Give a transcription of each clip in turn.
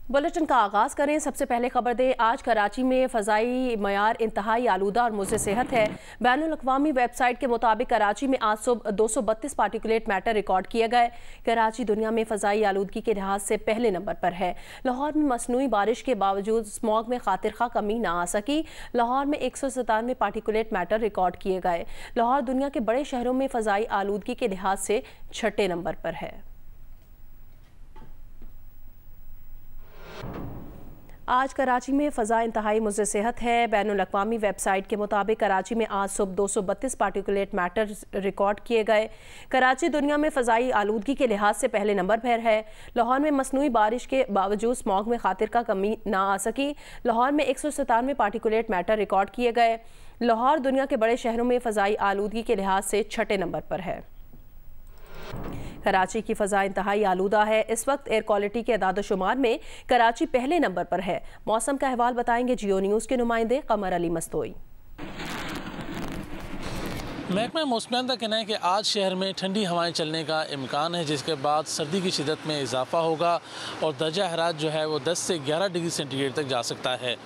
Bulletin का आगाज करें। सबसे पहले खबर दें, आज कराची में फ़ज़ाई मयार इंतहाई आलूदा और मुज़र सेहत है। बैनुल-अक़वामी वेबसाइट के मुताबिक कराची में आज सुबह 232 पार्टिकुलेट मैटर रिकॉर्ड किए गए। कराची दुनिया में फ़ज़ाई आलूदगी के लिहाज से पहले नंबर पर है। लाहौर में मसनूई बारिश के बावजूद स्मॉग में खातिर खा कमी ना आ सकी। लाहौर में 197 पार्टिकुलेट मैटर रिकॉर्ड किए गए। लाहौर दुनिया के बड़े शहरों में फ़ज़ाई आलूदगी के लिहाज से छठे नंबर पर है। आज कराची में फ़ज़ा इंतहाई मुज़र सेहत है। बैनुल-अक़वामी वेबसाइट के मुताबिक कराची में आज सुबह 232 पार्टिकुलेट मैटर रिकॉर्ड किए गए। कराची दुनिया में फ़ज़ाई आलूदगी के लिहाज से पहले नंबर पर है। लाहौर में मसनूई बारिश के बावजूद स्मॉग में खातिर का कमी ना आ सकी। लाहौर में 197 पार्टिकुलेट मैटर रिकॉर्ड किए गए। लाहौर दुनिया के बड़े शहरों में फ़ज़ाई आलूदगी के लिहाज से छठे नंबर पर है। कराची की फ़ज़ा इंतहाई आलूदा है। इस वक्त एयर क्वालिटी के अदाद-ओ-शुमार में कराची पहले नंबर पर है। मौसम का अहवाल बताएंगे जियो न्यूज़ के नुमाइंदे कमर अली मस्तोई। महकमा मौसमियात का कहना है कि आज शहर में ठंडी हवाएं चलने का इम्कान है, जिसके बाद सर्दी की शिदत में इजाफा होगा और दर्जा हरारत जो है वो 10 से 11 डिग्री सेंटीग्रेड तक जा सकता है।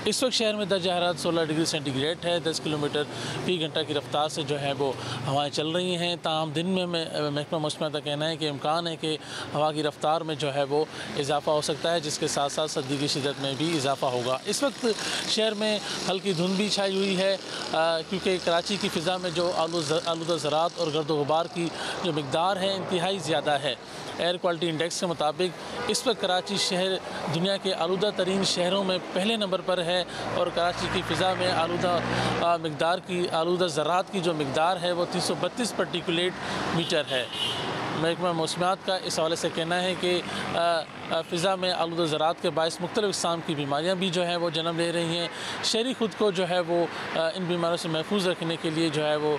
इस वक्त शहर में दर्जा हरारत 16 डिग्री सेंटीग्रेड है। 10 किलोमीटर फी घंटा की रफ्तार से जो है वो हवाएं चल रही हैं। ताहम दिन में महकमा मौसमियात का कहना है कि इम्कान है कि हवा की रफ्तार में जो है वो इजाफा हो सकता है, जिसके साथ साथ सर्दी की शिदत में भी इजाफा होगा। इस वक्त शहर में हल्की धुंध भी छाई हुई है, क्योंकि कराची की फ़िज़ा में जो आलूदा ज़रात और गर्द गुबार की जो मिकदार है इंतहाई ज़्यादा है। एयर क्वालिटी इंडेक्स के मुताबिक इस वक्त कराची शहर दुनिया के आलूदा तरीन शहरों में पहले नंबर पर है और कराची की फ़िज़ा में आलूदा ज़रात की जो मिकदार है वो 332 पार्टिकुलेट मीटर है। महकमा मौसमियात का इस हवाले से कहना है कि फ़िज़ा में आलूदा ज़रात के बायस मुख्तलिफ़ इक़साम की बीमारियाँ भी जो है वो जन्म ले रही हैं। शहरी ख़ुद को जो है वो इन बीमारियों से महफूज रखने के लिए जो है वो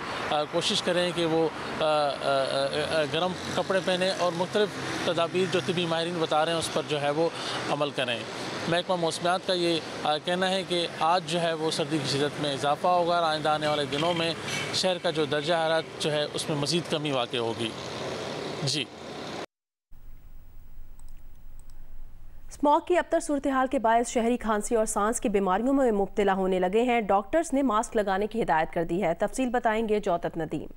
कोशिश करें कि वो गर्म कपड़े पहने और मुख्तलिफ़ तदाबीर जो तिबी माहिरीन बता रहे हैं उस पर जो है वो अमल करें। महकमा मौसमियात का ये कहना है कि आज जो है वो सर्दी की शिदत में इजाफा होगा और आइंदा आने वाले दिनों में शहर का जो दर्जा हरारत जो है उसमें मज़ीद कमी वाक़ होगी। जी, स्मॉग की अबतर सूरत हाल के बायस शहरी खांसी और सांस की बीमारियों में मुब्तला होने लगे हैं। डॉक्टर्स ने मास्क लगाने की हिदायत कर दी है। तफसील बताएंगे जौतत नदीम।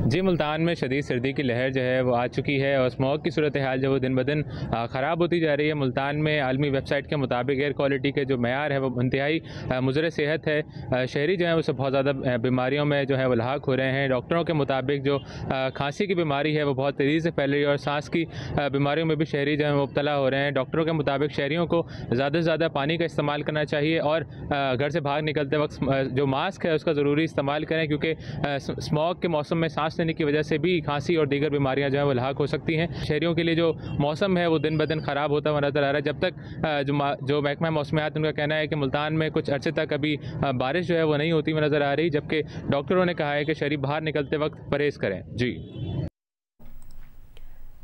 जी, मुल्तान में शदीद सर्दी की लहर जो है वो आ चुकी है और स्मॉग की सूरत हाल जो वो दिन ब दिन ख़राब होती जा रही है। मुल्तान में आलमी वेबसाइट के मुताबिक एयर क्वालिटी के जो मयार है वो इंतहाई मुज़र सेहत है। शहरी जो है वो सब बहुत ज़्यादा बीमारियों में जो है वो लाक हो रहे हैं। डॉक्टरों के मुताबिक जो खांसी की बीमारी है वो बहुत तेज़ी से फैल रही है और सांस की बीमारियों में भी शहरी जो है मुब्तला हो रहे हैं। डॉक्टरों के मुताबिक शहरियों को ज़्यादा से ज़्यादा पानी का इस्तेमाल करना चाहिए और घर से बाहर निकलते वक्त जो मास्क है उसका ज़रूरी इस्तेमाल करें, क्योंकि स्मॉग के मौसम में सांस लेने की वजह से भी खांसी और दीगर बीमारियां जो है वो लाक हो सकती हैं। शहरियों के लिए जो मौसम है वो दिन ब दिन ख़राब होता हुआ नज़र आ रहा है। जब तक जो महकमा मौसमियात उनका कहना है कि मुल्तान में कुछ अरसे तक अभी बारिश जो है वो नहीं होती हुई नज़र आ रही, जबकि डॉक्टरों ने कहा है कि शहरी बाहर निकलते वक्त परहेज़ करें। जी,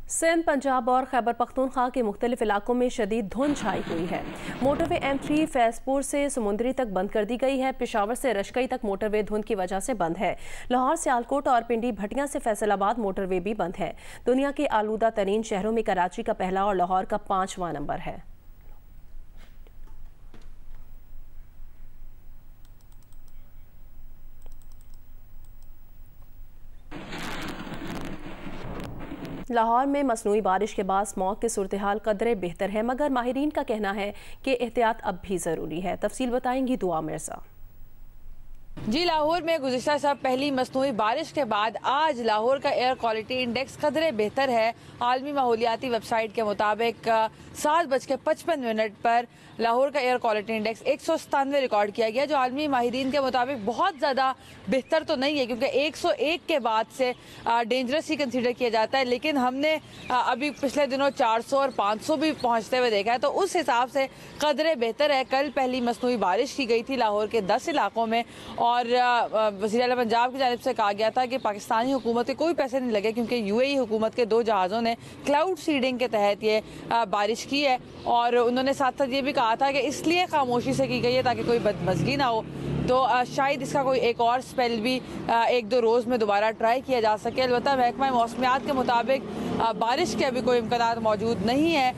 सिंध, पंजाब और खैबर पख्तूनख्वा के मुख्तलिफ इलाकों में शदीद धुंध छाई हुई है। मोटरवे M3 फैज़पुर से समुंदरी तक बंद कर दी गई है। पेशावर से रशकई तक मोटरवे धुंध की वजह से बंद है। लाहौर से आलकोट और पिंडी भटियां से फैसलाबाद मोटरवे भी बंद है। दुनिया के आलूदा तरीन शहरों में कराची का पहला और लाहौर का 5वां नंबर है। लाहौर में मसनूई बारिश के बाद स्मॉग की सूरत हाल कदरे बेहतर है, मगर माहिरीन का कहना है कि एहतियात अब भी ज़रूरी है। तफसील बताएंगी दुआ मिर्ज़ा। जी, लाहौर में गुज़िश्ता शब पहली मसनूई बारिश के बाद आज लाहौर का एयर क्वालिटी इंडेक्स कदरे बेहतर है। आलमी माहौलियाती वेबसाइट के मुताबिक 7:55 पर लाहौर का एयर क्वालिटी इंडेक्स 197 रिकॉर्ड किया गया, जो आलमी माहिरीन के मुताबिक बहुत ज़्यादा बेहतर तो नहीं है, क्योंकि 101 के बाद से डेंजरस ही कंसीडर किया जाता है। लेकिन हमने अभी पिछले दिनों 400 और 500 भी पहुँचते हुए देखा है, तो उस हिसाब से कदरे बेहतर है। कल पहली मसनूई बारिश की गई थी लाहौर के 10 इलाकों में और वज़ीर आला पंजाब की जानिब से कहा गया था कि पाकिस्तानी हुकूमत के कोई पैसे नहीं लगे, क्योंकि UAE हुकूमत के 2 जहाज़ों ने क्लाउड सीडिंग के तहत ये बारिश की है। और उन्होंने साथ साथ ये भी कहा था कि इसलिए खामोशी से की गई है ताकि कोई बदमज़गी ना हो, तो शायद इसका कोई एक और स्पेल भी 1-2 रोज़ में दोबारा ट्राई किया जा सके। अलबत्ता महकमा मौसमियात के मुताबिक बारिश के अभी कोई इम्कानात मौजूद नहीं है।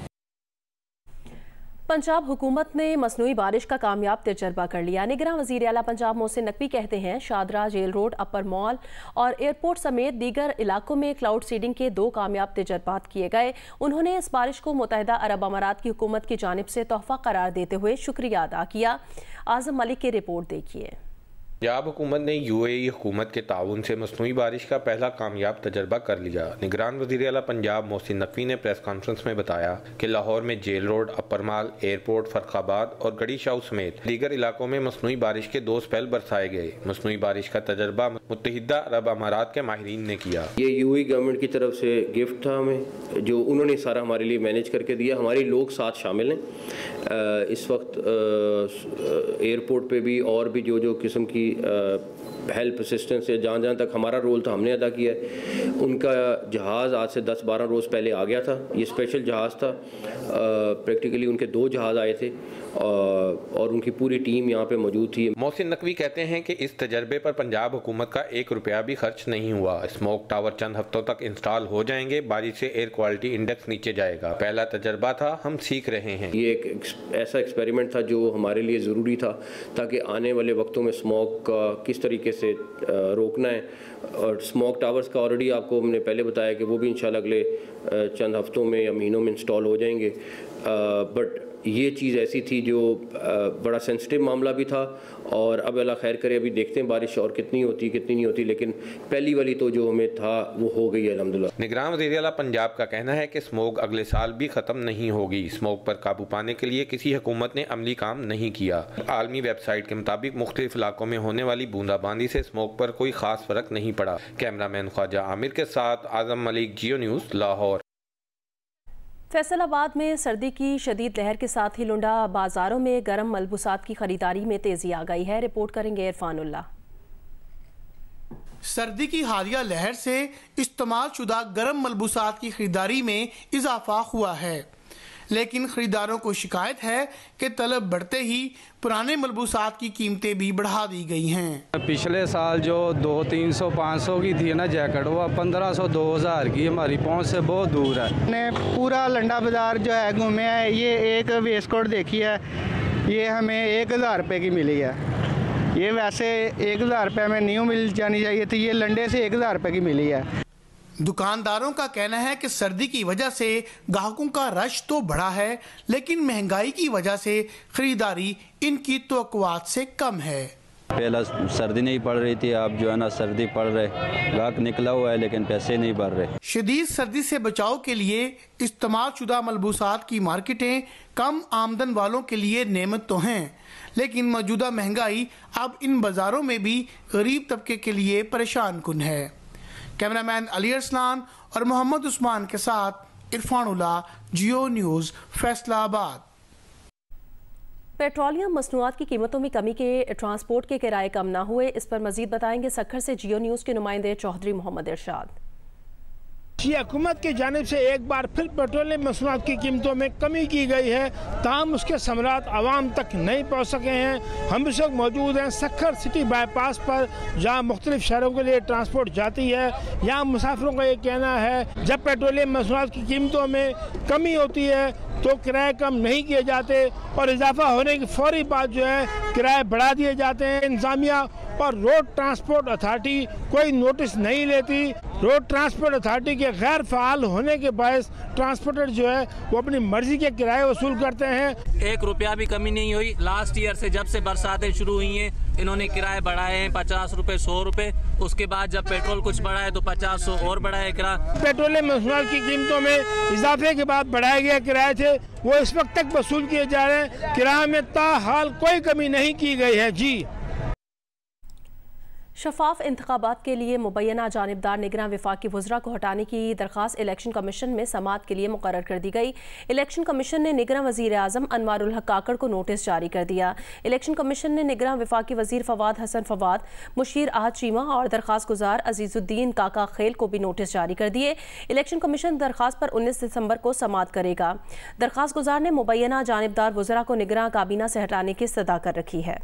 पंजाब हुकूमत ने मसनूई बारिश का कामयाब तजर्बा कर लिया। निगरान वज़ीर आला पंजाब मोहसिन नकवी कहते हैं शादरा, जेल रोड, अपर मॉल और एयरपोर्ट समेत दीगर इलाकों में क्लाउड सीडिंग के 2 कामयाब तजर्बात किए गए। उन्होंने इस बारिश को मुत्तहिदा अरब अमारात की हुकूमत की जानिब से तोहफा करार देते हुए शुक्रिया अदा किया। आज़म मलिक की रिपोर्ट देखिए। पंजाब हुकूमत ने UAE हुकूमत के ताउन से मसनूई बारिश का पहला कामयाब तजर्बा कर लिया। निगरान वज़ीर आला पंजाब मोहसिन नकवी ने प्रेस कॉन्फ्रेंस में बताया कि लाहौर में जेल रोड, अपर माल, एयरपोर्ट, फर्रुखाबाद और गड़ी शाह समेत दीगर इलाकों में मसनूई बारिश के 2 स्पेल बरसाए गए। मसनूई बारिश का तजर्बा मुत्तहिदा अरब अमारात के माहिरीन ने किया। ये UAE गवर्नमेंट की तरफ से गिफ्ट था हमें, जो उन्होंने सारा हमारे लिए मैनेज करके दिया। हमारे लोग साथ शामिल हैं। इस वक्त एयरपोर्ट पे भी और भी जो किस्म की हेल्प असिस्टेंस है, जहाँ तक हमारा रोल था हमने अदा किया है। उनका जहाज़ आज से 10-12 रोज़ पहले आ गया था। ये स्पेशल जहाज़ था। प्रैक्टिकली उनके 2 जहाज़ आए थे और उनकी पूरी टीम यहाँ पे मौजूद थी। मोहसिन नकवी कहते हैं कि इस तजर्बे पर पंजाब हुकूमत का 1 रुपया भी खर्च नहीं हुआ। स्मोक टावर चंद हफ्तों तक इंस्टॉल हो जाएंगे। बारिश से एयर क्वालिटी इंडेक्स नीचे जाएगा। पहला तजर्बा था, हम सीख रहे हैं। ये एक ऐसा एक्सपेरिमेंट था जो हमारे लिए ज़रूरी था, ताकि आने वाले वक्तों में स्मोक का किस तरीके से रोकना है। और स्मोक टावर्स का ऑलरेडी आपको हमने पहले बताया कि वो भी इंशाल्लाह अगले चंद हफ्तों में या महीनों में इंस्टॉल हो जाएंगे। बट ये चीज़ ऐसी थी जो बड़ा सेंसिटिव मामला भी था। और अब अल्लाह खैर करे, अभी देखते हैं बारिश और कितनी होती कितनी नहीं होती, लेकिन पहली वाली तो जो हमें था वो हो गई है अल्हम्दुलिल्लाह। निगरान वज़ीर आला पंजाब का कहना है कि स्मोक अगले साल भी ख़त्म नहीं होगी। स्मोक पर काबू पाने के लिए किसी हुकूमत ने अमली काम नहीं किया। आलमी वेबसाइट के मुताबिक मुख्तलिफ इलाकों में होने वाली बूंदाबांदी से स्मोक पर कोई खास फर्क नहीं पड़ा। कैमरामैन ख्वाजा आमिर के साथ आज़म मलिक, जियो न्यूज़, लाहौर। फैसलाबाद में सर्दी की शदीद लहर के साथ ही लुंडा बाजारों में गर्म मलबूसात की खरीदारी में तेजी आ गई है। रिपोर्ट करेंगे इरफानुल्लाह। सर्दी की हालिया लहर से इस्तेमाल शुदा गर्म मलबूसात की खरीदारी में इजाफा हुआ है, लेकिन खरीदारों को शिकायत है कि तलब बढ़ते ही पुराने मलबूसात की कीमतें भी बढ़ा दी गई हैं। पिछले साल जो 200-300-500 की थी ना जैकेट, वो 1500-2000 की हमारी पहुंच से बहुत दूर है। हमने पूरा लंडा बाजार जो है घूमे हैं। ये एक वेस्ट कोट देखी है, ये हमें 1000 रुपये की मिली है। ये वैसे 1000 रुपये में न्यू मिल जानी चाहिए थी, ये लंडे से 1000 रुपये की मिली है। दुकानदारों का कहना है कि सर्दी की वजह से ग्राहकों का रश तो बढ़ा है, लेकिन महंगाई की वजह से खरीदारी इनकी तवक्कुआत से कम है। पहला सर्दी नहीं पड़ रही थी, अब जो है ना सर्दी पड़ रही, ग्राहक निकला हुआ है लेकिन पैसे नहीं बढ़ रहे। शदीद सर्दी से बचाव के लिए इस्तेमाल शुदा मलबूसात की मार्केटें कम आमदन वालों के लिए नेमत तो हैं, लेकिन मौजूदा महंगाई अब इन बाजारों में भी गरीब तबके के लिए परेशान कुन है। कैमरामैन अली अरसलान और मोहम्मद उस्मान के साथ इरफानुल्लाह, जियो न्यूज़, फैसलाबाद। पेट्रोलियम मसनूआत की कीमतों में कमी के ट्रांसपोर्ट के किराए कम ना हुए, इस पर मजीद बताएंगे सक्खर से जियो न्यूज़ के नुमाइंदे चौधरी मोहम्मद इरशाद। हुकूमत की जानिब से एक बार फिर पेट्रोलियम मसनूआत की कीमतों में कमी की गई है, ताहम उसके समरात आवाम तक नहीं पहुँच सके हैं। हम इस वक्त मौजूद हैं सक्खर सिटी बाईपास पर, जहाँ मुख्तलिफ शहरों के लिए ट्रांसपोर्ट जाती है। यहाँ मुसाफिरों का ये कहना है जब पेट्रोलियम मसनूआत की कीमतों में कमी होती है तो किराए कम नहीं किए जाते और इजाफा होने की फौरी बाद जो है किराए बढ़ा दिए जाते हैं। इंतजामिया और रोड ट्रांसपोर्ट अथॉरिटी कोई नोटिस नहीं लेती। रोड ट्रांसपोर्ट अथॉरिटी के गैर फ़ाल होने के बायस ट्रांसपोर्टर जो है वो अपनी मर्जी के किराए वसूल करते हैं। 1 रुपया भी कमी नहीं हुई। लास्ट ईयर से जब से बरसातें शुरू हुई हैं इन्होंने किराए बढ़ाए हैं 50 रुपये, 100 रुपये। उसके बाद जब पेट्रोल कुछ बढ़ा है तो 50-100 और बढ़ाए किराया। पेट्रोलियम मसनूआत की कीमतों में इजाफे के बाद बढ़ाए गए किराए थे वो इस वक्त तक वसूल किए जा रहे हैं। किराए में ताहाल कोई कमी नहीं की गई है। जी, शफाफ इंतखाबात के लिए मुबैना जानिबदार निगरान वफाकी वज़रा को हटाने की दरख्वास्त इलेक्शन कमीशन में समाअत के लिए मुकर्रर कर दी गई। इलेक्शन कमीशन ने निगरान वज़ीर आज़म अनवारुल हक काकड़ को नोटिस जारी कर दिया। इलेक्शन कमीशन ने निगरान वफाकी वज़ीर फवाद हसन फवाद, मुशीर आहद चीमा और दरख्वास्त गुजार अजीजुद्दीन काका खेल को भी नोटिस जारी कर दिए। इलेक्शन कमीशन दरख्वास्त पर 19 दिसंबर को समाअत करेगा। दरख्वास्त गुजार ने मुबैना जानिबदार वज़रा को निगरान काबीना से हटाने की इस्तदा कर रखी है।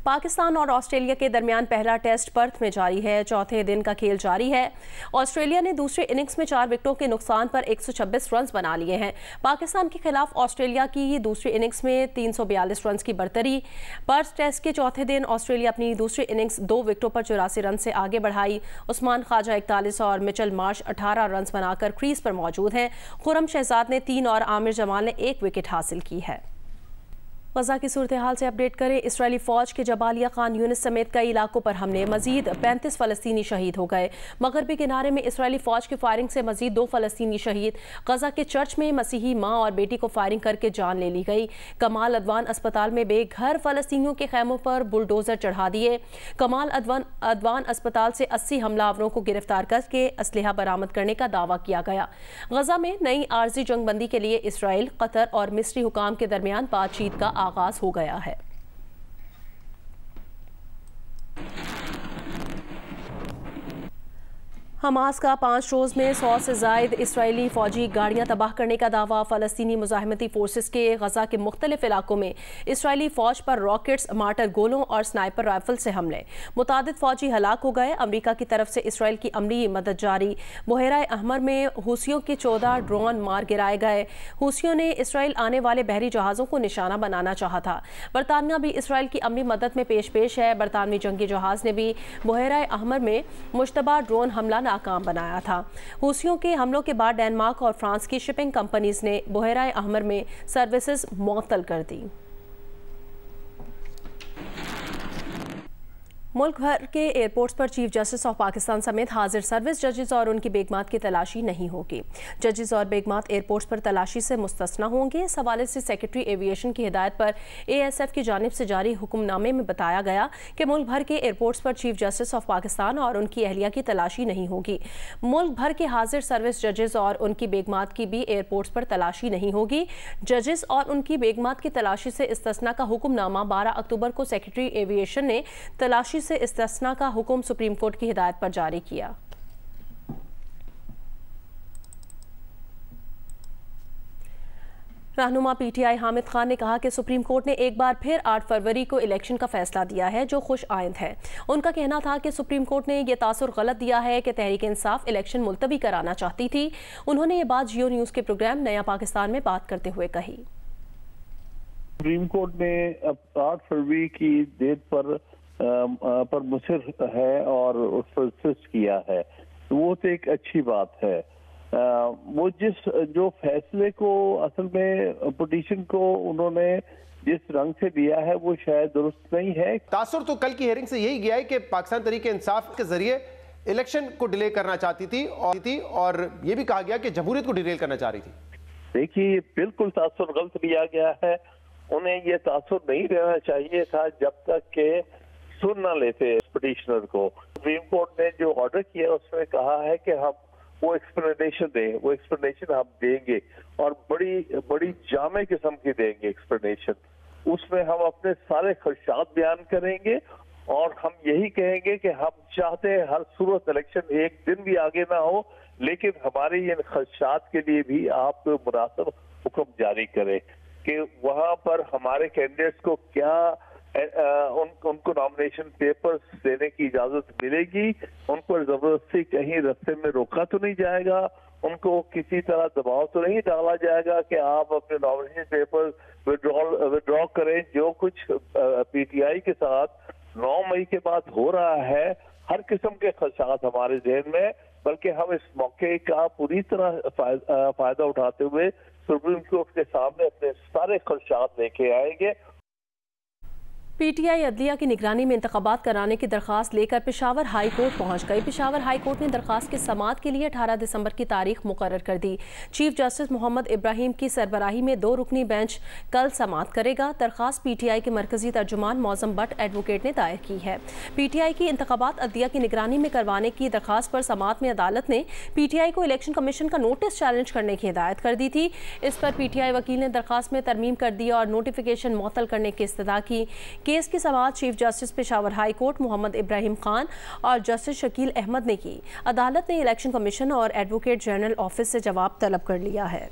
पाकिस्तान और ऑस्ट्रेलिया के दरमियान पहला टेस्ट पर्थ में जारी है। चौथे दिन का खेल जारी है। ऑस्ट्रेलिया ने दूसरे इनिंग्स में 4 विकेटों के नुकसान पर 126 रन बना लिए हैं। पाकिस्तान के खिलाफ ऑस्ट्रेलिया की दूसरे इनिंग्स में 342 रन की बढ़तरी। पर्थ टेस्ट के चौथे दिन ऑस्ट्रेलिया अपनी दूसरी इनिंग्स 2 विकेटों पर 84 रन से आगे बढ़ाई। उस्मान ख्वाजा 41 और मिचेल मार्श 18 रन बनाकर क्रीज पर मौजूद हैं। खुरम शहजाद ने 3 और आमिर जमाल ने 1 विकेट हासिल की है। गजा की सूरत हाल से अपडेट करें। इसराइली फौज के जबालिया खान यूनिस समेत कई इलाकों पर हमले, मजीद 35 फलस्तीनी शहीद हो गए। मगरबी किनारे में इसराइली फौज की फायरिंग से मजीद 2 फलस्तीनी शहीद। गजा के चर्च में मसीही मां और बेटी को फायरिंग करके जान ले ली गई। कमाल अदवान अस्पताल में बेघर फलस्तीनियों के खैमों पर बुलडोजर चढ़ा दिए। कमाल अदवान अस्पताल से 80 हमलावरों को गिरफ्तार करके असलहा बरामद करने का दावा किया गया। गजा में नई आर्जी जंगबंदी के लिए इसराइल, कतर और मिस्री हुकाम के दरमियान बातचीत का आगाज हो गया है। हमास का 5 रोज़ में 100 से ज़ायद इसराइली फ़ौजी गाड़ियाँ तबाह करने का दावा। फ़लस्तीनी मुज़ाहिमती फ़ोर्सेस के गज़ा के मुख्तलिफ इलाकों में इसराइली फ़ौज पर रॉकेट्स, मार्टर गोलों और स्नाइपर राइफल से हमले। मुतादिद फ़ौजी हलाक हो गए। अमरीका की तरफ से इसराइल की अमली मदद जारी। बहरा अहमर में हूसियों के 14 ड्रोन मार गिराए गए। हूसियों ने इसराइल आने वाले बहरी जहाज़ों को निशाना बनाना चाहा था। बरतानिया भी इसराइल की अमली मदद में पेश है। बरतानवी जंगी जहाज़ ने भी बहरा अहमर में मुश्तबा ड्रोन हमला नाकाम बनाया था। हूसियों के हमलों के बाद डेनमार्क और फ्रांस की शिपिंग कंपनीज ने बहरा अहमर में सर्विसेज मुअत्तल कर दी। मुल्क भर के एयरपोर्ट्स पर चीफ जस्टिस ऑफ पाकिस्तान समेत हाजिर सर्विस जजेस और उनकी बेगमात की तलाशी नहीं होगी। जजेस और बेगमात एयरपोर्ट्स पर तलाशी से मुस्तस्ना होंगे। इस हवाले से सेक्रेटरी एविएशन की हिदायत पर ASF की जानिब से जारी हुक्मनामे में बताया गया कि मुल्क भर के एयरपोर्ट्स पर चीफ जस्टिस ऑफ पाकिस्तान और उनकी अहलिया की तलाशी नहीं होगी। मुल्क भर के हाजिर सर्विस जजेस और उनकी बेगमात की भी एयरपोर्ट्स पर तलाशी नहीं होगी। जजेस और उनकी बेगमात की तलाशी से इस्तिस्ना का हुक्मनामा 12 अक्टूबर को सेक्रेटरी एविएशन ने तलाशी से इस्तिस्ना का हुक्म सुप्रीम कोर्ट की हिदायत पर जारी किया। रहनुमा PTI हामिद खान ने कहा कि सुप्रीम कोर्ट ने एक बार फिर 8 फरवरी को इलेक्शन का फैसला दिया है जो खुश आइंद है। उनका कहना था कि सुप्रीम कोर्ट ने यह तासुर गलत दिया है कि तहरीक इंसाफ इलेक्शन मुलतवी कराना चाहती थी। उन्होंने ये बात जियो न्यूज़ के प्रोग्राम नया पाकिस्तान में बात करते हुए कही। सुप्रीम कोर्ट ने 8 फरवरी की डेट पर मुसर है और उस पर इंसिस्ट किया है, तो वो तो एक अच्छी बात है। वो जो फैसले को असल में पिटीशन को उन्होंने जिस रंग से दिया है वो शायद दुरुस्त नहीं है। तासुर तो कल की हियरिंग से यही गया है कि पाकिस्तान तहरीक इंसाफ के जरिए इलेक्शन को डिले करना चाहती थी और ये भी कहा गया कि जमहूरियत को डिरेल करना चाह रही थी। देखिए, बिल्कुल तासुर गलत लिया गया है। उन्हें ये तासुर नहीं देना चाहिए था जब तक के सुन ना लेते पिटीशनर को। सुप्रीम कोर्ट ने जो ऑर्डर किया उसमें कहा है कि हम वो एक्सप्लेनेशन दें, वो एक्सप्लेनेशन हम देंगे और बड़ी जामे किस्म की देंगे एक्सप्लेनेशन। उसमें हम अपने सारे खदशात बयान करेंगे और हम यही कहेंगे कि हम चाहते हैं हर सूरत इलेक्शन एक दिन भी आगे ना हो, लेकिन हमारे इन खदशात के लिए भी आप मुनासिब हुक्म जारी करें कि वहां पर हमारे कैंडिडेट्स को क्या उनको नॉमिनेशन पेपर्स देने की इजाजत मिलेगी, उन पर जबरदस्ती कहीं रास्ते में रोका तो नहीं जाएगा, उनको किसी तरह दबाव तो नहीं डाला जाएगा कि आप अपने नॉमिनेशन पेपर विड्रॉ करें। जो कुछ PTI के साथ 9 मई के बाद हो रहा है, हर किस्म के खदशात हमारे जहन में, बल्कि हम इस मौके का पूरी तरह फायदा उठाते हुए सुप्रीम कोर्ट के सामने अपने सारे खदशात लेके आएंगे। PTI अदलिया की निगरानी में इंतखाबात कराने की दरख्वास्त लेकर पेशावर हाई कोर्ट पहुंच गई। पेशावर हाई कोर्ट ने दरख्वास्त की समाअत के लिए 18 दिसंबर की तारीख मुकर्रर कर दी। चीफ जस्टिस मोहम्मद इब्राहिम की सरबराही में 2 रुकनी बेंच कल समाअत करेगा। दरख्वास्त PTI के मरकजी तर्जुमान मौजम भट्ट एडवोकेट ने दायर की है। PTI की इंतखाबात अदलिया की निगरानी में करवाने की दरख्वास्त पर समाअत में अदालत ने PTI को इलेक्शन कमीशन का नोटिस चैलेंज करने की हिदायत कर दी थी। इस पर PTI वकील ने दरख्वास्त में तरमीम कर दी और नोटिफिकेशन मुअत्तल करने की इस्तदा की। केस की समाअत chief justice Peshawar high court Muhammad Ibrahim Khan और जस्टिस शकील अहमद ने की। अदालत ने इलेक्शन कमीशन और एडवोकेट जनरल ऑफिस से जवाब तलब कर लिया है।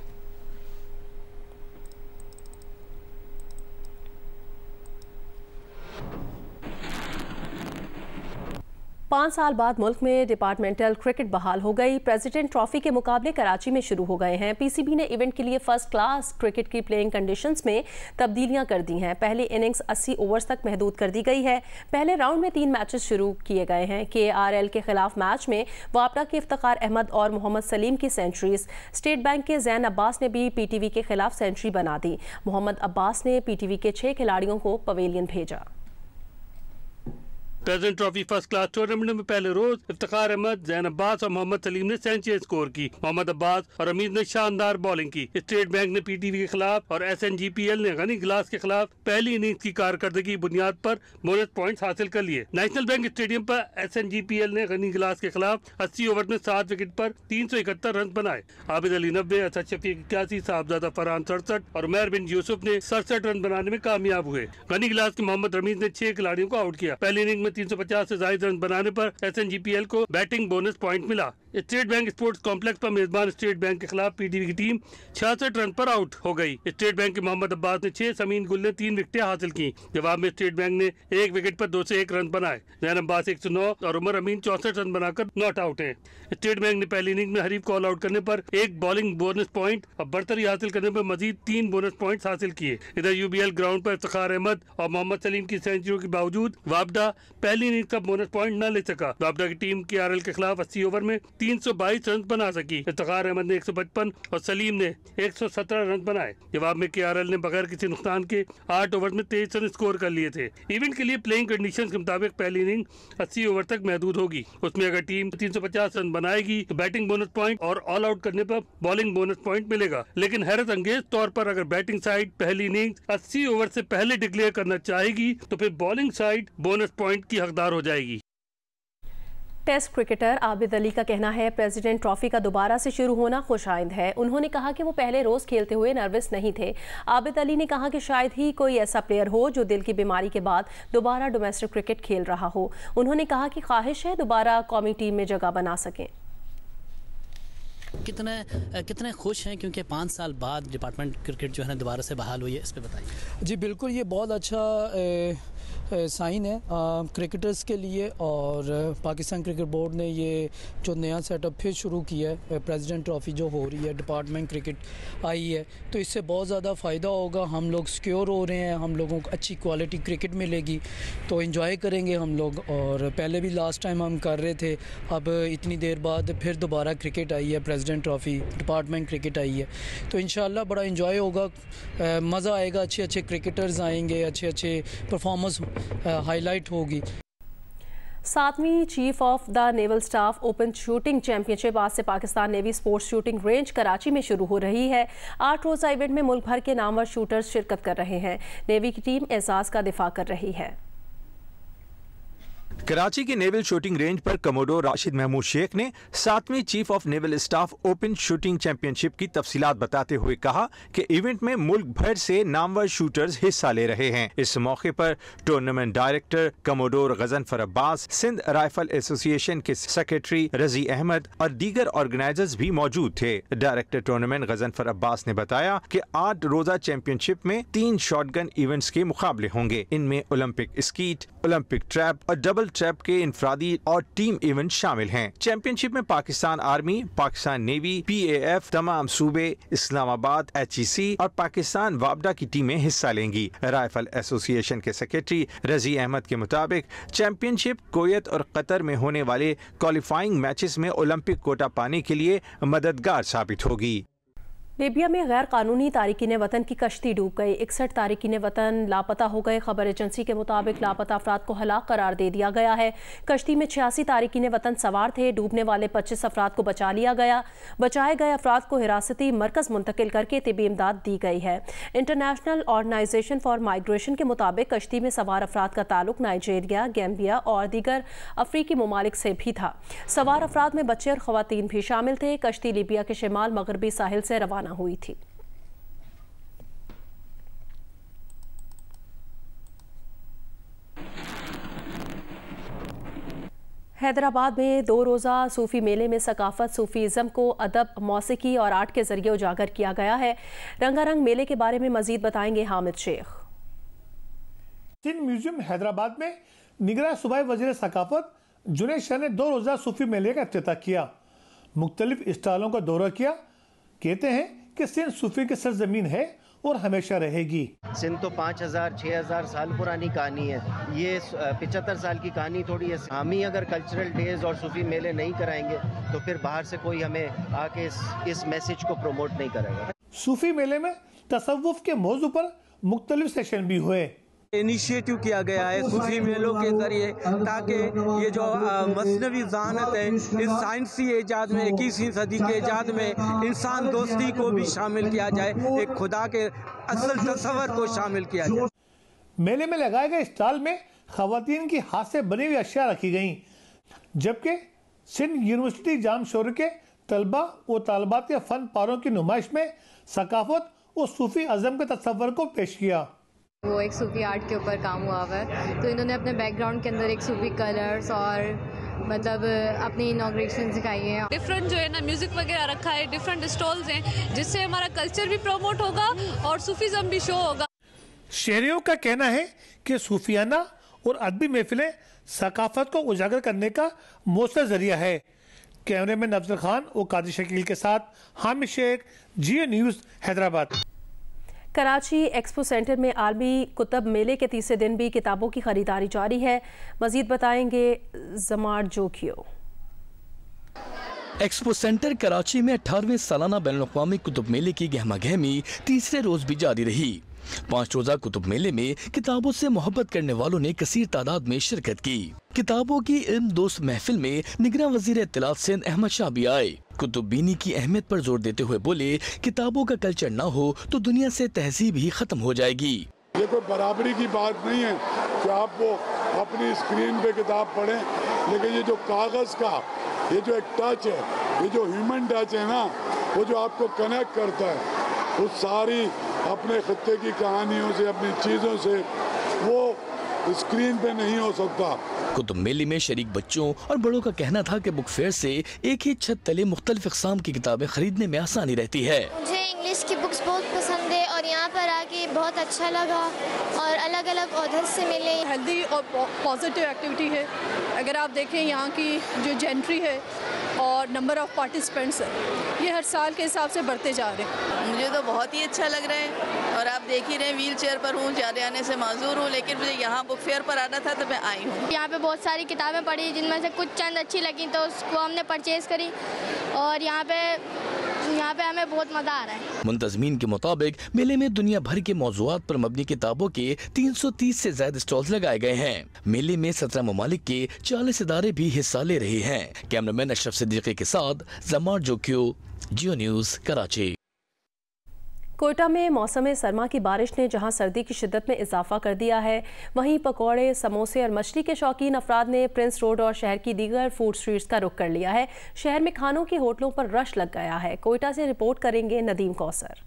5 साल बाद मुल्क में डिपार्टमेंटल क्रिकेट बहाल हो गई। प्रेसिडेंट ट्रॉफी के मुकाबले कराची में शुरू हो गए हैं। पीसीबी ने इवेंट के लिए फर्स्ट क्लास क्रिकेट की प्लेइंग कंडीशंस में तब्दीलियां कर दी हैं। पहली इनिंग्स 80 ओवर्स तक महदूद कर दी गई है। पहले राउंड में 3 मैचेस शुरू किए गए हैं। KRL के खिलाफ मैच में वापडा के इफ्तिखार अहमद और मोहम्मद सलीम की सेंचुरीज, स्टेट बैंक के जैन अब्बास ने भी PTV के खिलाफ सेंचुरी बना दी। मोहम्मद अब्बास ने PTV के 6 खिलाड़ियों को पवेलियन भेजा। President trophy first class tournament में पहले रोज इफ्तिखार अहमद, जैन अब्बास और मोहम्मद सलीम ने सेंचुरी स्कोर की। मोहम्मद अब्बास और अमीद ने शानदार बॉलिंग की। स्टेट बैंक ने PTV के खिलाफ और SNGPL ने गनी गिलास के खिलाफ पहली इनिंग्स की कारकर्दगी बुनियाद पर बोनस पॉइंट्स हासिल कर लिए। नेशनल बैंक स्टेडियम पर SNGPL ने गनी गिलास के खिलाफ 80 ओवर में 7 विकेट पर 371 रन बनाए। आबिद अली 90, असद शफीक 81, साहबजादा फरहान 67 और उमर बिन यूसुफ ने 67 रन बनाने में कामयाब हुए। गनी गिलास के मोहम्मद रमीज ने 6 खिलाड़ियों को आउट किया। पहली इनिंग में 350 से ज्यादा रन बनाने पर SNGPL को बैटिंग बोनस पॉइंट मिला। स्टेट बैंक स्पोर्ट्स कॉम्प्लेक्स पर मेजबान स्टेट बैंक के खिलाफ PTV की टीम 66 रन पर आउट हो गई। स्टेट बैंक के मोहम्मद अब्बास ने 6, समीन गुल ने 3 विकेटें हासिल की। जवाब में स्टेट बैंक ने 1 विकेट पर 2 से 1 रन बनाए। जैन अब्बास 109 और उमर अमीन 64 रन बनाकर नॉट आउट है। स्टेट बैंक ने पहली इनिंग में हरीफ को ऑल आउट करने पर 1 बॉलिंग बोनस पॉइंट और बढ़तरी हासिल करने पर मजीद 3 बोनस पॉइंट हासिल किए। इधर UBL ग्राउंड पर इफ्तिखार अहमद और मोहम्मद सलीम की सेंचुरी के बावजूद वापडा पहली इनिंग का बोनस पॉइंट न ले सका। वापडा की टीम KRL के खिलाफ 80 ओवर में 322 रन बना सकी। इफ्तिखार अहमद ने 155 और सलीम ने 117 रन बनाए। जवाब में KRL ने बगैर किसी नुकसान के 8 ओवर में 23 रन स्कोर कर लिए थे। इवेंट के लिए प्लेइंग कंडीशंस के मुताबिक पहली इनिंग 80 ओवर तक महदूद होगी। उसमें अगर टीम 350 रन बनाएगी तो बैटिंग बोनस पॉइंट और ऑल आउट करने पर बॉलिंग बोनस पॉइंट मिलेगा। लेकिन हैरत अंगेज तौर पर अगर बैटिंग साइड पहली इनिंग 80 ओवर से पहले डिक्लेयर करना चाहेगी तो फिर बॉलिंग साइड बोनस पॉइंट की हकदार हो जाएगी। टेस्ट क्रिकेटर आबिद अली का कहना है प्रेसिडेंट ट्रॉफी का दोबारा से शुरू होना खुशाइंद है। उन्होंने कहा कि वो पहले रोज खेलते हुए नर्वस नहीं थे। आबिद अली ने कहा कि शायद ही कोई ऐसा प्लेयर हो जो दिल की बीमारी के बाद दोबारा डोमेस्टिक क्रिकेट खेल रहा हो। उन्होंने कहा कि ख्वाहिश है दोबारा कौमी टीम में जगह बना सकें। कितने खुश हैं क्योंकि 5 साल बाद डिपार्टमेंट क्रिकेट जो है ना दोबारा से बहाल हुई है, इस पे बताइए। जी बिल्कुल, ये बहुत अच्छा साइन है क्रिकेटर्स के लिए और पाकिस्तान क्रिकेट बोर्ड ने ये जो नया सेटअप फिर शुरू किया है, प्रेसिडेंट ट्रॉफी जो हो रही है, डिपार्टमेंट क्रिकेट आई है, तो इससे बहुत ज़्यादा फ़ायदा होगा। हम लोग सिक्योर हो रहे हैं, हम लोगों को अच्छी क्वालिटी क्रिकेट मिलेगी तो एंजॉय करेंगे हम लोग। और पहले भी लास्ट टाइम हम कर रहे थे, अब इतनी देर बाद फिर दोबारा क्रिकेट आई है, president trophy department cricket I है, तो इंशाल्लाह बड़ा एंजॉय होगा, मज़ा आएगा, अच्छे अच्छे क्रिकेटर्स आएंगे, अच्छे अच्छे परफॉर्मेंस हाईलाइट होगी। 7वीं chief of the naval staff open shooting championship आज से Pakistan navy sports shooting range Karachi में शुरू हो रही है। 8 रोज़ा इवेंट में मुल्क भर के नामवर शूटर्स शिरकत कर रहे हैं। नेवी की टीम एजाज का दिफा कर रही है। कराची के नेवल शूटिंग रेंज पर कमोडोर राशिद महमूद शेख ने 7वीं chief of naval staff open shooting championship की तफसीलात बताते हुए कहा कि इवेंट में मुल्क भर से नामवर शूटर्स हिस्सा ले रहे हैं। इस मौके पर tournament director commodore Ghazanfar Abbas, Sindh rifle association के सेक्रेटरी रजी अहमद और दीगर ऑर्गेनाइजर्स भी मौजूद थे। डायरेक्टर टूर्नामेंट गजनफर अब्बास ने बताया कि 8 रोजा चैंपियनशिप में 3 शॉटगन इवेंट्स के मुकाबले होंगे। इनमें ओलंपिक स्कीट, ओलंपिक ट्रैप और डबल ट्रैप के इंफरादी और टीम इवेंट शामिल हैं। चैंपियनशिप में Pakistan army, Pakistan navy, PAF, तमाम सूबे, इस्लामाबाद, HEC और पाकिस्तान वापडा की टीमें हिस्सा लेंगी। राइफल एसोसिएशन के सेक्रेटरी रजी अहमद के मुताबिक चैंपियनशिप कुवैत और कतर में होने वाले क्वालिफाइंग मैचेस में ओलंपिक कोटा पाने के लिए मददगार साबित होगी। लीबिया में गैर कानूनी तारिकीन वतन की कश्ती डूब गई। 61 तारिकीन वतन लापता हो गए। खबर एजेंसी के मुताबिक लापता अफराद को हलाक करार दे दिया गया है। कश्ती में 86 तारिकीन वतन सवार थे। डूबने वाले 25 अफराद को बचा लिया गया। बचाए गए अफराद को हिरासती मरकज मुंतकिल करके तिबी इमदाद दी गई है। इंटरनेशनल ऑर्गेनाइजेशन फॉर माइग्रेशन के मुताबिक कश्ती में सवार अफराद का ताल्लुक नाइजीरिया, गैम्बिया और दीगर अफ्रीकी ममालिक से भी था। सवार अफराद में बच्चे और खवातीन भी शामिल थे। कश्ती लीबिया के शिमाल मगरबी साहिल से रवाना हुई थी। हैदराबाद में 2 रोज़ा सूफ़ी मेले में सकाफ़त, सूफ़ीज़म को अदब, मौसीकी और आर्ट के ज़रिए उजागर किया गया है। रंगारंग मेले के बारे में मज़ीद बताएंगे हामिद शेख। सिंध म्यूजियम हैदराबाद में निगरान सूबाई वज़ीर सकाफ़त जुनैद शाह ने 2 रोज़ा सूफी मेले का इफ्तिताह किया, मुख्तलिफ स्टॉलों का दौरा किया। कहते हैं कि सिंध सूफी की सरजमीन है और हमेशा रहेगी। सिंध तो 5000-6000 साल पुरानी कहानी है, ये 75 साल की कहानी थोड़ी है। हम ही अगर कल्चरल डेज और सूफी मेले नहीं कराएंगे तो फिर बाहर से कोई हमें आके इस मैसेज को प्रमोट नहीं करेगा। सूफी मेले में तसव्वुफ के मौजू पर मुख्तलिफ सेशन भी हुए। इनिशिएटिव किया गया है सूफी मेलों के जरिए, ताकि ये जो मसनवी ज़हानत है इस साइंसी इजाद में, 21वीं सदी के इजाद में इंसान दोस्ती को भी शामिल किया जाए, एक खुदा के असल तस्वर को शामिल किया जाए। मेले में लगाए गए स्टॉल में खवातीन की हाथ से बनी हुई अशिया रखी गयी, जबकि सिंध यूनिवर्सिटी जाम शोर के तलबा व तालबात फन पारों की नुमाइश में सकाफत और सूफी अज़म के तस्वर को पेश किया। वो एक सूफी आर्ट के ऊपर काम हुआ हुआ है, तो इन्होंने अपने बैकग्राउंड के अंदर एक सूफी कलर्स और मतलब अपनी इनॉग्रेशन सिखाई है। डिफरेंट जो है ना म्यूजिक वगैरह रखा है, डिफरेंट स्टॉल्स हैं, जिससे हमारा कल्चर भी प्रमोट होगा और सूफीज़म भी शो होगा। शहरियों का कहना है कि सूफियाना और अदबी महफिलें सकाफत को उजागर करने का मौसर जरिया है। कैमरेमैन अफजल खान और कादिर शकील के साथ Hamid Sheikh, Geo news, Hyderabad. Karachi expo centre में आलमी कुतब मेले के तीसरे दिन भी किताबों की खरीदारी जारी है। मजीद बताएंगे जमार जोकियो। एक्सपो सेंटर कराची में 18वें सालाना बैनुल-अक़वामी कुतुब मेले की गहमा-गहमी तीसरे रोज भी जारी रही। 5 रोजा कुतुब मेले में किताबों से मोहब्बत करने वालों ने कसीर तादाद में शिरकत की। किताबों की इल्म दोस्त महफिल में निगरान वजीर इत्तलात सिंध अहमद शाह भी आए। कुतुब बीनी की अहमियत पर जोर देते हुए बोले, किताबों का कल्चर ना हो तो दुनिया से तहजीब ही खत्म हो जाएगी। ये कोई बराबरी की बात नहीं है कि आप वो अपनी स्क्रीन पे किताब पढ़ें, लेकिन ये जो कागज का ये जो एक टच है, ये जो ह्यूमन टच है ना, वो जो आपको कनेक्ट करता है वो सारी अपने खत्ते की कहानियों से, अपनी चीज़ों से, वो स्क्रीन पे नहीं हो सकता। कुतुब मेले में शरीक बच्चों और बड़ों का कहना था कि बुक फेयर से एक ही छत तले मुख्तलिफ इक़साम की किताबें खरीदने में आसानी रहती है। मुझे इंग्लिश की बुक्स बहुत पसंद है और यहाँ पर आके बहुत अच्छा लगा और अलग अलग ऑथर से मिले। हेल्दी और पॉजिटिव एक्टिविटी है। अगर आप देखें यहाँ की जो जेंट्री है और नंबर ऑफ पार्टिसिपेंट्स है, ये हर साल के हिसाब से बढ़ते जा रहे हैं। मुझे तो बहुत ही अच्छा लग रहा है और आप देख ही रहे हैं व्हील चेयर पर हूँ, जाने आने से माजूर हूँ, लेकिन मुझे यहाँ बुक फेयर पर आना था तो मैं आई हूँ। यहाँ पे बहुत सारी किताबें पढ़ी, जिनमें से कुछ चंद अच्छी लगी तो उसको हमने परचेज करी और यहाँ पे हमें बहुत मजा आ रहा है। मुंतजमीन के मुताबिक मेले में दुनिया भर के मौज़ूआत पर मबनी किताबों के 330 से ज्यादा स्टॉल्स लगाए गए हैं। मेले में 17 ममालिक के 40 इदारे भी हिस्सा ले रहे हैं। कैमरामैन अशरफ सिद्दीकी के साथ जमार जोकियो, जियो न्यूज़, कराची। कोयटा में मौसम सरमा की बारिश ने जहां सर्दी की शिद्दत में इजाफा कर दिया है, वहीं पकौड़े, समोसे और मछली के शौकीन अफराद ने प्रिंस रोड और शहर की दीगर फूड स्ट्रीट्स का रुख कर लिया है। शहर में खानों के होटलों पर रश लग गया है। कोयटा से रिपोर्ट करेंगे नदीम कौसर।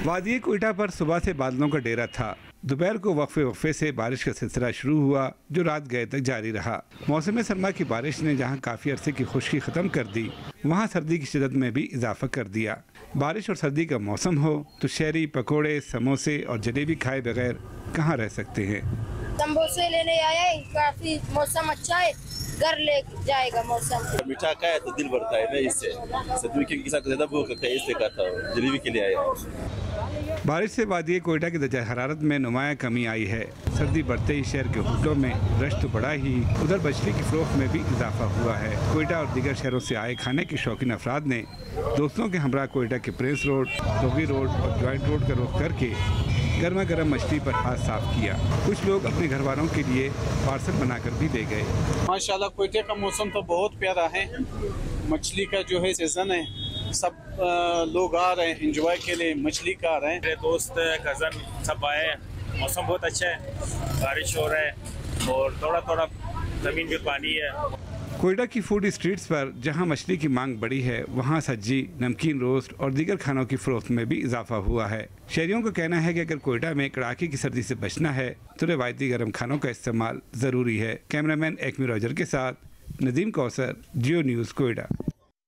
वादी कोयटा पर सुबह से बादलों का डेरा था। दोपहर को वक्फे से बारिश का सिलसिला शुरू हुआ, जो रात गए तक जारी रहा। मौसम सरमा की बारिश ने जहां काफ़ी अरसे की खुश्की ख़त्म कर दी, वहां सर्दी की शिद्दत में भी इजाफा कर दिया। बारिश और सर्दी का मौसम हो तो शहरी पकोड़े, समोसे और जलेबी खाए बगैर कहाँ रह सकते हैं। समोसे लेने आए, काफ़ी मौसम अच्छा है, घर ले जाएगा मौसम। मीठा खाए तो दिल भरता है ना, इससे सर्दी के किसान को ज़्यादा भूख लगता है, इसलिए खाता हूँ, जलेबी के लिए आया। बारिश से वादी कोयटा की दर्जा हरारत में नुमाया कमी आई है। सर्दी बढ़ते ही शहर के होटलों में रश तो बढ़ा ही, उधर मछली की फरोख्त में भी इजाफा हुआ है। कोयटा और दीगर शहरों से आए खाने के शौकीन अफराद ने दोस्तों के हमरा कोयटा के प्रिंस रोड, दोगी रोड और जॉइंट रोड का रुख करके गर्मा गर्म मछली पर हाथ साफ किया। कुछ लोग अपने घर वालों के लिए पार्सल बनाकर भी ले गए। माशाल्लाह कोयटे का मौसम तो बहुत प्यारा है। मछली का जो है सीजन है, सब लोग आ रहे हैं एंजॉय के लिए, मछली का आ रहे हैं। मेरे दोस्त कज़न सब आए हैं। मौसम बहुत अच्छा है, बारिश हो रहा है और थोड़ा थोड़ा ज़मीन में पानी है। कोयटा की फूड स्ट्रीट्स पर जहां मछली की मांग बढ़ी है, वहां सब्जी, नमकीन रोस्ट और दीगर खानों की फरोख्त में भी इजाफा हुआ है। शहरियों का कहना है कि अगर कोयटा में कड़ाके की सर्दी से बचना है तो रवायती गर्म खानों का इस्तेमाल ज़रूरी है। कैमरामैन एक्मी रॉजर के साथ नदीम कौसर, जियो न्यूज़, कोयटा।